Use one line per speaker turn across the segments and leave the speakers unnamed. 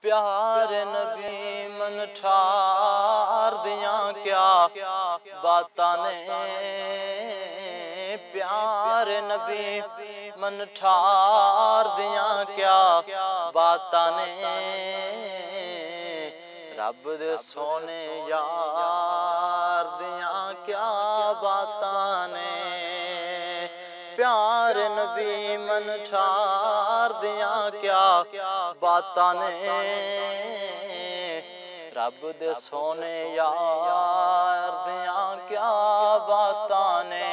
प्यारे नबी मन ठार दिया क्या बातां ने। प्यारे नबी मन ठार दिया क्या बातां ने। रब दे सोने यार दिया क्या बातां ने। प्यारे नबी मन ठार दिया क्या बातां ने। रब दे सोने यार दिया क्या बातां ने।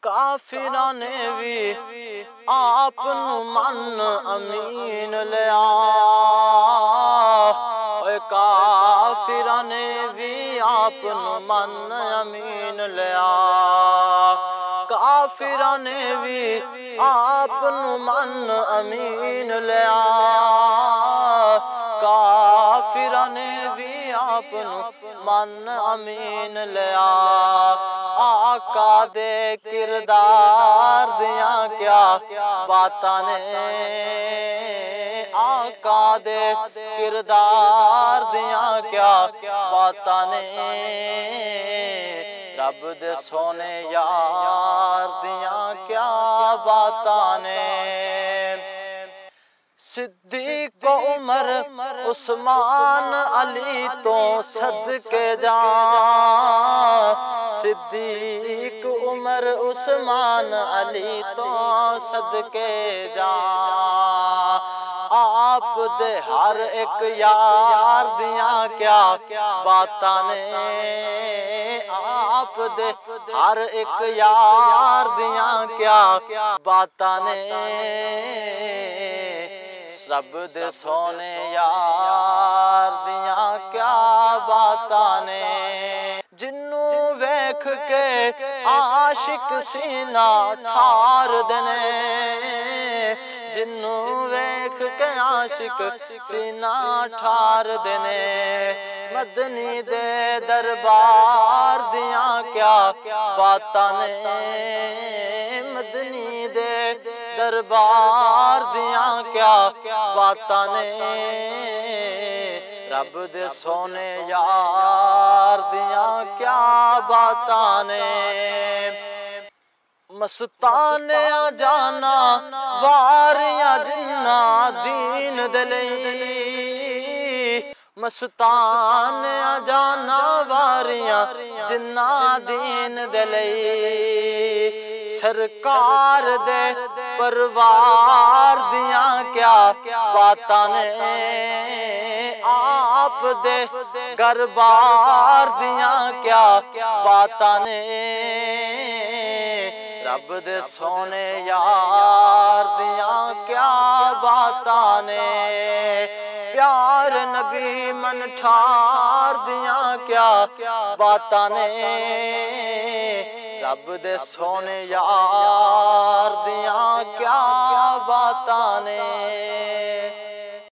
काफिरां ने भी आप नू मन अमीन लिया। काफिरां ने भी आप नू मन अमीन लिया। काफिरां ने भी आप नू मन अमीन लिया। काफिरां ने भी आप नू मन अमीन लिया। आका दे किरदार दिया क्या बातां ने। आका दे किरदार दिया क्या बातां ने। रब दे सोने यार दिया क्या बातां ने। सिद्दीक उमर उस्मान अली तो सदके जा। सिद्दीक उमर उस्मान अली तो सदके जा। आप दे हर एक यार दिया क्या बातां ने। आप दे हर एक यार दिया क्या बातां ने। रब दे सोने यार दिया क्या बातां ने। जिन्नू वेख के आशिक सीना ठार देने। जिन्नू वेख के आशिक सीना ठार देने। मदनी दे दरबार दिया क्या बातां ने। मदनी दे दरबार दिया क्या बातां ने। रब दे सोने यार दिया क्या बातां ने। मस्ताने जाना वारियां जिन्ना दीन दे लई। मस्ताने जाना वारियां जिन्ना दीन दे लई। सरकार दे परवार दिया क्या बातां ने। आप दे गरबार दिया क्या बातां ने। रब दे सोने यार दिया क्या बातां ने। प्यार नबी मन ठार दिया क्या बातां ने। रब दे सोने यार दिया क्या बातां ने।